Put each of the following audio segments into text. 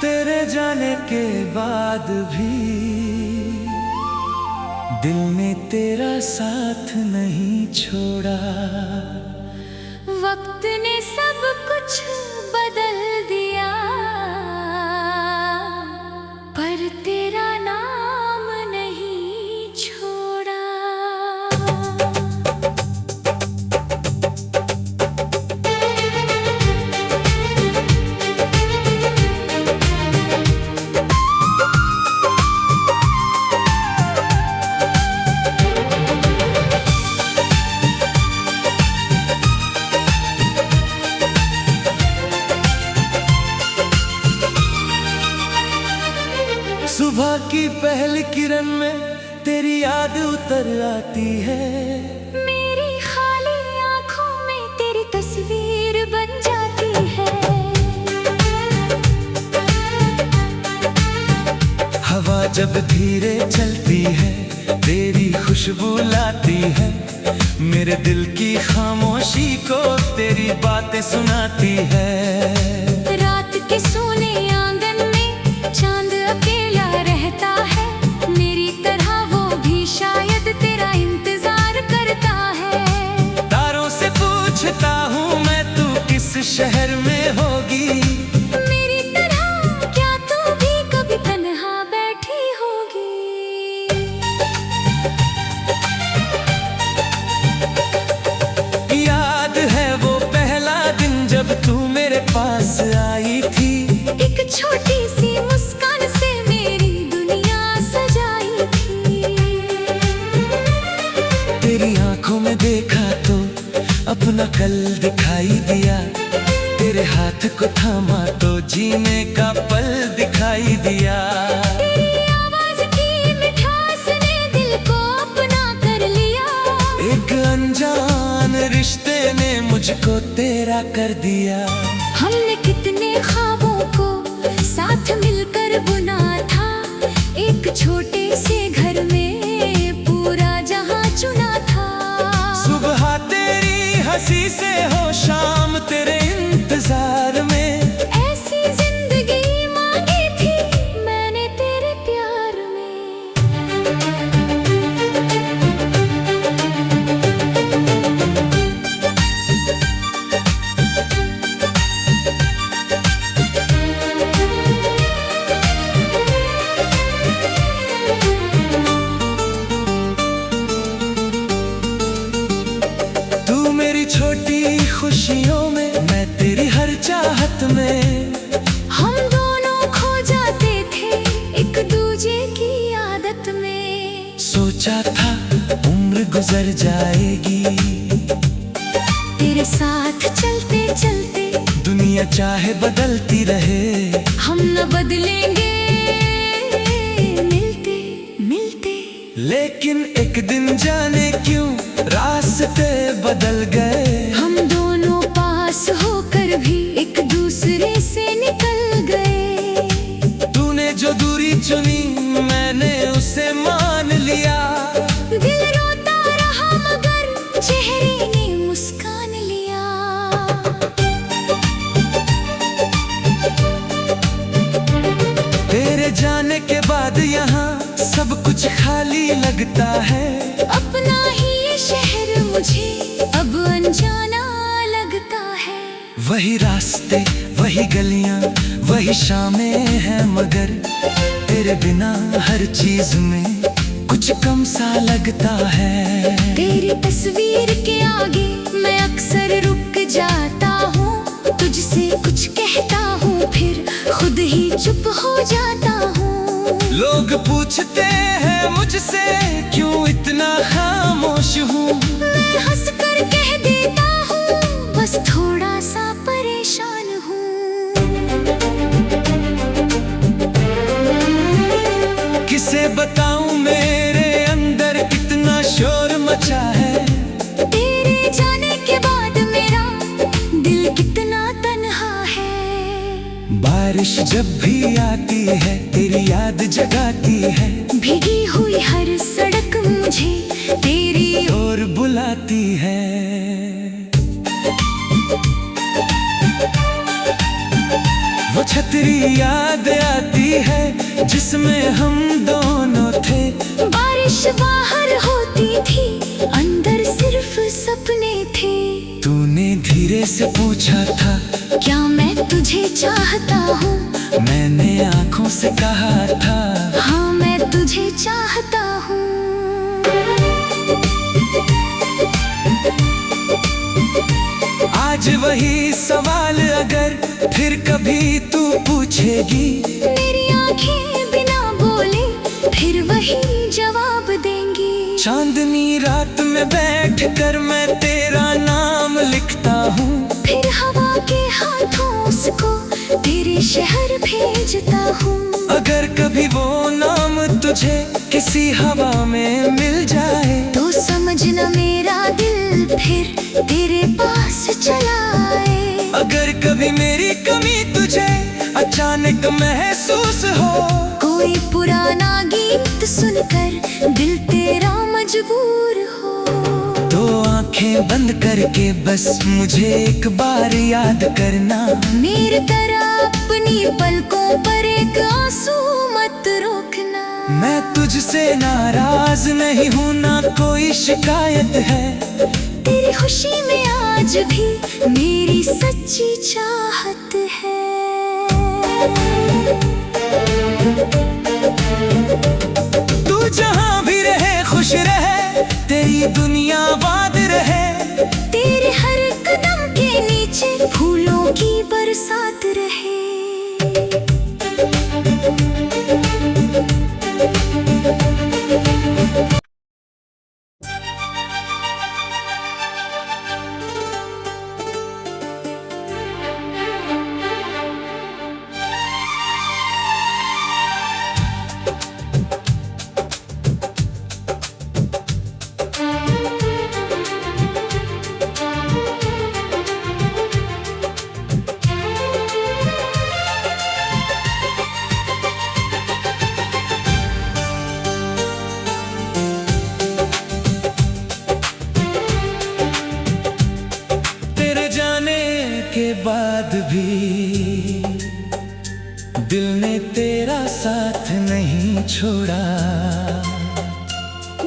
तेरे जाने के बाद भी दिल ने तेरा साथ नहीं छोड़ा। वक्त ने सब कुछ बदल दिया, पर तेरा नाम नहीं छोड़ा। सुबह की पहली किरण में तेरी याद उतर आती है। मेरी खाली आंखों में तेरी तस्वीर बन जाती है। हवा जब धीरे चलती है तेरी खुशबू लाती है। मेरे दिल की खामोशी को तेरी बातें सुनाती है। रात के सोने आंगन में चांद अकेला रहता है। मेरी तरह वो भी शायद तेरा इंतजार करता है। तारों से पूछता हूँ मैं तू किस शहर में होगी। मेरी तरह क्या तू भी कभी तन्हा बैठी होगी। याद है वो पहला दिन जब तू मेरे पास आई थी। एक छोटी सी मुस्कान से मेरी दुनिया सजाई थी। तेरी आंखों में देखा तो अपना कल दिखाई दिया। तेरे हाथ को थामा तो जीने का पल दिखाई दिया। तेरी आवाज की मिठास ने दिल को अपना कर लिया। एक अनजान रिश्ते ने मुझको तेरा कर दिया। हमने कितने ख्वाबों को साथ मिलकर बुना था। एक छोटे से घर में पूरा जहां चुना था। सुबह तेरी हंसी से हो शाम तेरे इंतजार में। ऐसी जिंदगी मांगी थी मैंने तेरे प्यार में। छोटी खुशियों में मैं तेरी हर चाहत में। हम दोनों खो जाते थे एक दूजे की आदत में। सोचा था उम्र गुजर जाएगी। तेरे साथ चलते चलते दुनिया चाहे बदलती रहे। हम न बदलेंगे मिलते मिलते। लेकिन एक दिन जाने क्यों रास्ते बदल गए। हम दोनों पास होकर भी एक दूसरे से निकल गए। तूने जो दूरी चुनी मैंने उसे मान लिया। दिल रोता रहा मगर चेहरे ने मुस्कान लिया। तेरे जाने के बाद यहाँ सब कुछ खाली लगता है। अपना ही ये शहर मुझे अब अनजाना लगता है। वही रास्ते वही गलियां वही शामें हैं मगर तेरे बिना हर चीज में कुछ कम सा लगता है। तेरी तस्वीर के आगे मैं अक्सर रुक जाता हूँ। तुझसे कुछ कहता हूँ फिर खुद ही चुप हो जाता हूँ। लोग पूछते हैं मुझसे क्यों इतना खामोश हूँ। मैं हंस कर कह देता हूँ बस थोड़ा सा परेशान हूँ। किसे बताऊं मेरे अंदर कितना बारिश जब भी आती है तेरी याद जगाती है, भीगी हुई हर सड़क मुझे तेरी और बुलाती है। वो छतरी याद आती है जिसमें हम दोनों थे, बारिश बाहर होती थी अंदर सिर्फ सपने थे। तूने धीरे से पूछा था क्या मैं तुझे चाहता हूँ, मैंने आंखों से कहा था हाँ मैं तुझे चाहता हूँ। आज वही सवाल अगर फिर कभी तू पूछेगी, मेरी आंखें बिना बोले फिर वही जवाब देंगी। चांदनी रात में बैठ कर मैं तेरा नाम लिखता हूँ, फिर हवा के हाथों उसको तेरे शहर भेजता हूँ। अगर कभी वो नाम तुझे किसी हवा में मिल जाए, तो समझना मेरा दिल फिर तेरे पास चला आए। अगर कभी मेरी कमी तुझे अचानक महसूस हो, कोई पुराना गीत सुनकर दिल तेरा मजबूर हो, तो आंखें बंद करके बस मुझे एक बार याद करना। मेरी तरह अपनी पलकों पर एक आंसू मत रोकना। मैं तुझसे नाराज नहीं हूँ, ना कोई शिकायत है, तेरी खुशी में आज भी मेरी सच्ची चाहत है। तू जहाँ भी रहे खुश रहे, तेरी दुनिया आबाद रहे, तेरे हर कदम के नीचे फूलों की बरसात रहे। के बाद भी दिल ने तेरा साथ नहीं छोड़ा,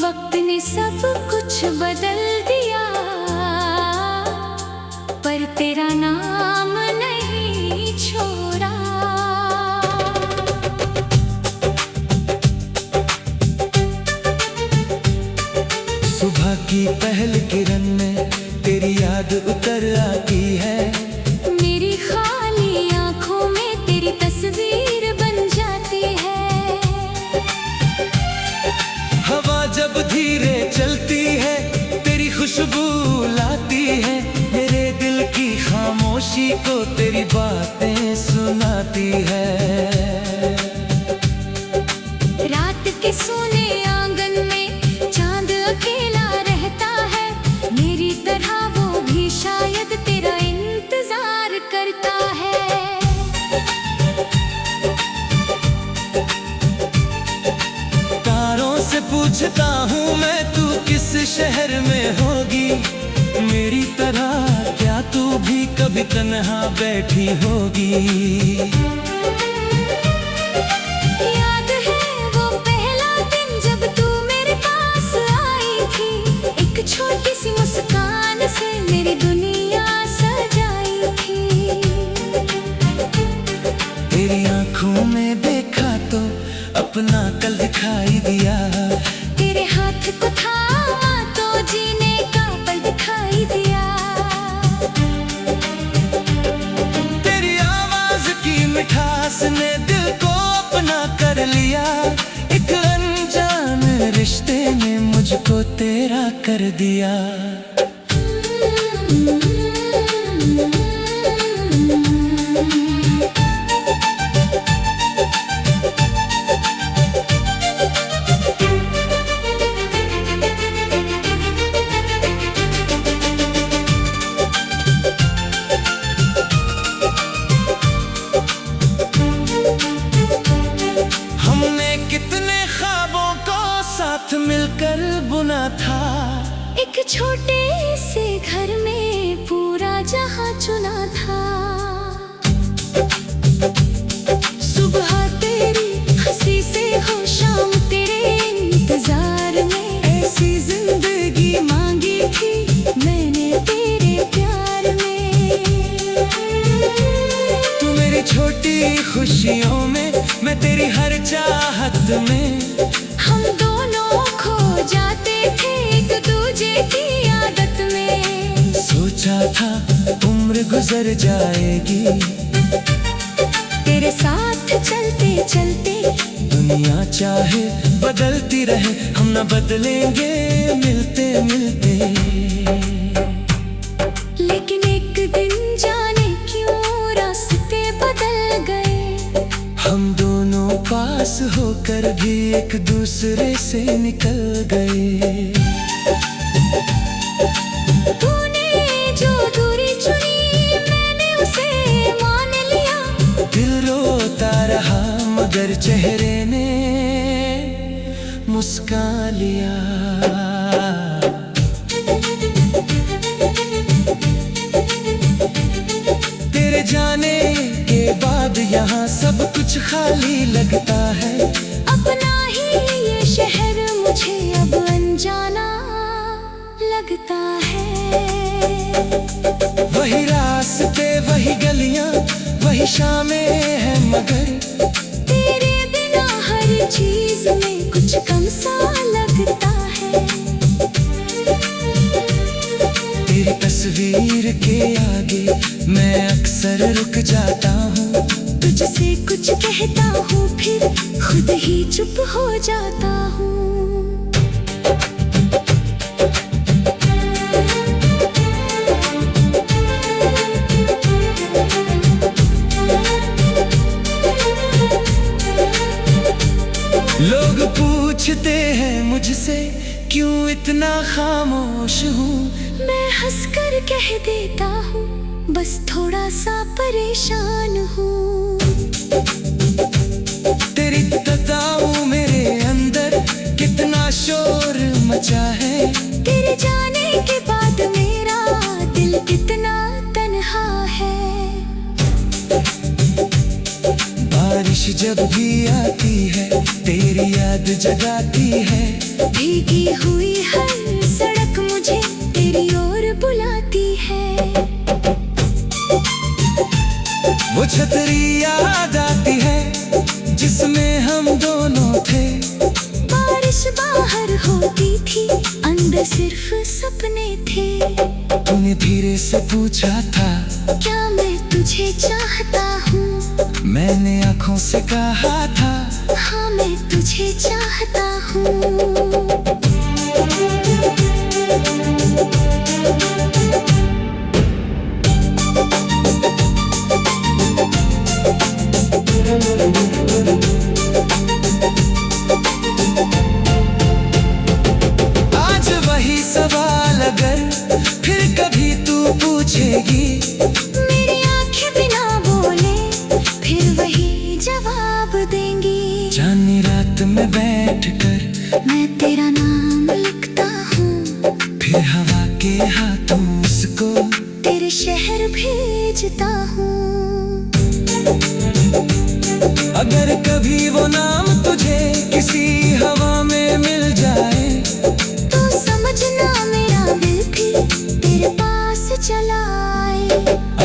वक्त ने सब कुछ बदल दिया, पर तेरा नाम नहीं छोड़ा। सुबह की पहल किरण में तेरी याद उतर आती है, मेरी खाली आंखों में तेरी तस्वीर बन जाती है। हवा जब धीरे चलती है तेरी खुशबू लाती है, मेरे दिल की खामोशी को तेरी बातें सुनाती है। रात के सोने आंगन में चांद अकेला रहता है, मेरी तरह वो भी शायद तेरा इंतजार करता है। तारों से पूछता हूँ मैं तू किस शहर में होगी, मेरी तरह क्या तू भी कभी तन्हा बैठी होगी। याद है वो पहला दिन जब तू मेरे पास आई थी, एक छोटी सी मुस्कान से मेरी दुनिया सजाई थी। तेरी आंखों में देखा तो अपना कल दिखाई दिया, तेरे हाथ को थामा तो जीने का पल दिखाई दिया। तेरी आवाज की मिठास ने दिल को अपना कर लिया, एक अनजान रिश्ते ने मुझको तेरा कर दिया। साथ मिलकर बुना था। एक छोटे से घर में पूरा जहां चुना था। सुबह तेरी हंसी से हो शाम तेरे इंतजार में, ऐसी जिंदगी मांगी थी मैंने तेरे प्यार में। तू मेरी छोटी खुशियों में, मैं तेरी हर चाहत में। हम दोनों खो जाते थे एक दूजे की आदत में। सोचा था उम्र गुजर जाएगी, तेरे साथ चलते चलते। दुनिया चाहे बदलती रहे, हम न बदलेंगे मिलते मिलते। लेकिन एक दिन जाने क्यों रास्ते बदल गए। हम दोनों पास होकर भी एक दूसरे से निकल गए। तूने जो दूरी चुनी मैंने उसे मान लिया। दिल रोता रहा मगर चेहरे ने मुस्कान लिया। तेरे जाने के बाद यहाँ सब कुछ खाली लगता है। अपना ही ये शहर मुझे अब अनजाना लगता है। वही रास्ते वही गलियां वही शामें हैं, मगर तेरे बिना हर चीज में कुछ कम सा लगता है। तेरी तस्वीर के आगे मैं अक्सर रुक जाता हूँ। तुझसे कुछ कहता हूँ फिर खुद ही चुप हो जाता हूँ। लोग पूछते हैं मुझसे क्यों इतना खामोश हूँ। मैं हंसकर कह देता हूँ बस थोड़ा सा परेशान हूँ। तेरी बताऊं मेरे अंदर कितना शोर मचा है। तेरे जाने के बाद मेरा दिल कितना तन्हा है। बारिश जब भी आती है तेरी याद जगाती है। भीगी हुई हर सड़क मुझे तेरी ओर बुलाती है। वो छतरी याद आती है जिसमें हम दोनों थे। बारिश बाहर होती थी अंदर सिर्फ सपने थे। तूने धीरे से पूछा था क्या मैं तुझे चाहता हूँ। मैंने आंखों से कहा था हाँ मैं तुझे चाहता हूँ। आज वही सवाल अगर फिर कभी तू पूछेगी। मेरी आंखें बिना बोले फिर वही जवाब देंगी। चांदनी रात में बैठकर मैं तेरा नाम लिखता हूँ। फिर हवा के हाथों उसको तेरे शहर भेजता हूँ। अगर कभी वो नाम तुझे किसी हवा में मिल जाए तो समझना मेरा दिल भी तेरे पास चला आए।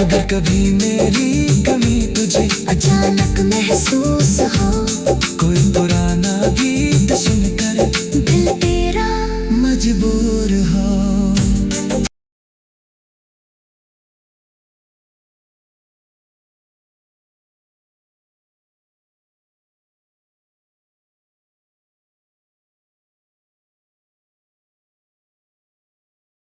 अगर कभी मेरी कमी तुझे अचानक महसूस हो कोई बुरा